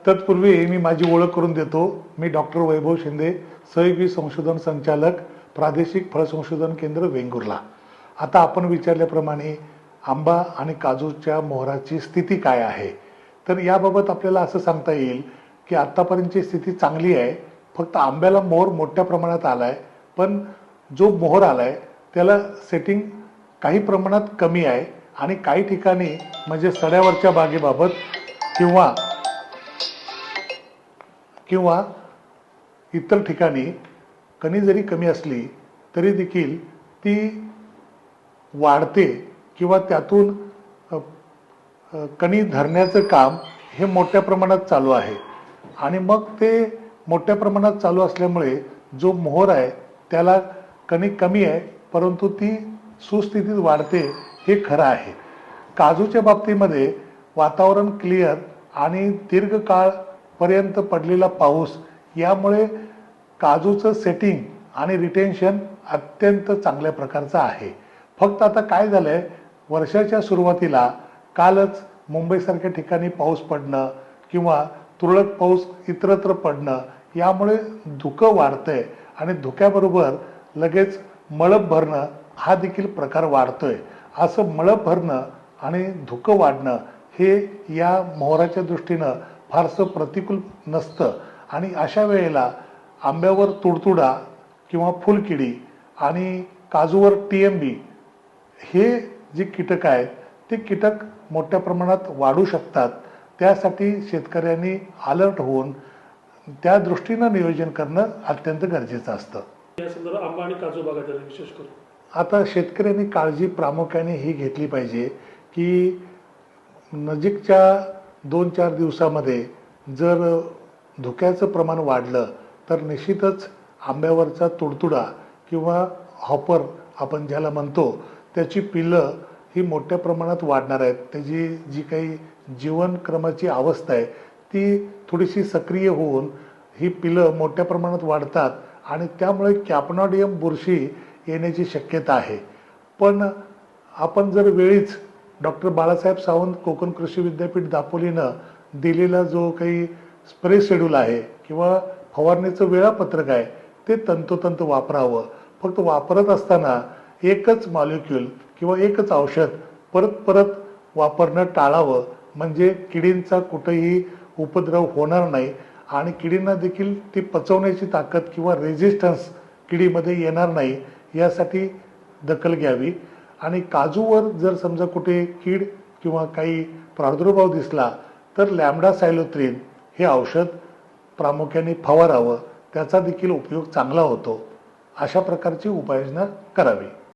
तत्पूर्वी मी माझी ओळख करून देतो। मी डॉक्टर वैभव शिंदे, सहयोगी संशोधन संचालक, प्रादेशिक फळ संशोधन केंद्र वेंगुर्ला। आता आपण विचारल्याप्रमाणे आंबा आणि काजूच्या मोहराची स्थिती काय आहे, तर याबाबत आपल्याला असं सांगता येईल की आतापर्यंतची स्थिती चांगली आहे। फक्त आंब्याला मोहर मोठ्या प्रमाणात आलाय, पण जो मोहर आलाय त्याला सेटिंग काही प्रमाणात कमी आहे आणि काही ठिकाणी म्हणजे सड्यावरच्या बागेबाबत किंवा इतर ठिकाणी कणी जरी कमी असली तरी देखील ती वाढते किंवा त्यातून कणी धरण्याचं काम हे मोठ्या प्रमाणात चालू आहे। आणि मग ते मोठ्या प्रमाणात चालू असल्यामुळे जो मोहर आहे त्याला कणी कमी आहे, परंतु ती सुस्थितीत वाढते हे खरं आहे। काजूच्या बाबतीमध्ये वातावरण क्लिअर आणि दीर्घकाळ पर्यंत पडलेला पाऊस यामुळे काजूचं सेटिंग आणि रिटेन्शन अत्यंत चांगल्या प्रकारचं आहे। फक्त आता काय झालंय, वर्षाच्या सुरुवातीला कालच मुंबईसारख्या ठिकाणी पाऊस पडणं किंवा तुरळक पाऊस इतरत्र पडणं यामुळे धुकं वाढतंय आणि धुक्याबरोबर लगेच मळप भरणं हा देखील प्रकार वाढतोय। असं मळप भरणं आणि धुकं वाढणं हे या मोहराच्या दृष्टीनं फारसं प्रतिकूल नसतं आणि अशा वेळेला आंब्यावर तुडतुडा किंवा फुलकिडी आणि काजूवर TMB हे जे कीटक आहेत ते कीटक मोठ्या प्रमाणात वाढू शकतात। त्यासाठी शेतकऱ्यांनी अलर्ट होऊन त्या दृष्टीनं नियोजन करणं अत्यंत गरजेचं असतं। या संदर्भात आंबा आणि काजू बागायतीला विशेष करून आता शेतकऱ्यांनी काळजी प्रामुख्याने ही घेतली पाहिजे की नजीकच्या 2-4 दिवसामध्ये जर धुक्याचं प्रमाण वाढलं तर निश्चितच आंब्यावरचा तुडतुडा किंवा हॉपर आपण ज्याला म्हणतो त्याची पिलं ही मोठ्या प्रमाणात वाढणार आहेत। त्याची जी काही जीवनक्रमाची अवस्था आहे ती थोडीशी सक्रिय होऊन ही पिलं मोठ्या प्रमाणात वाढतात आणि त्यामुळे कॅपनॉडियम बुरशी येण्याची शक्यता आहे। पण आपण जर वेळीच डॉक्टर बाळासाहेब सावंत कोकण कृषी विद्यापीठ दापोलीनं दिलेला जो काही स्प्रे शेड्यूल आहे किंवा फवारणीचं वेळापत्रक आहे ते तंतोतंत वापरावं। फक्त वापरत असताना एकच मॉलिक्यूल किंवा एकच औषध परत परत वापरणं टाळावं, म्हणजे किडींचा कुठेही उपद्रव होणार नाही आणि किडींना देखील ती पचवण्याची ताकद किंवा रेझिस्टन्स किडीमध्ये येणार नाही यासाठी दखल घ्यावी। आणि काजूवर जर समजा कुठे कीड किंवा काही प्रादुर्भाव दिसला तर लॅम्डासायलोथ्रिन हे औषध प्रामुख्याने फवारावं, त्याचा देखील उपयोग चांगला होतो। अशा प्रकारची उपाययोजना करावी।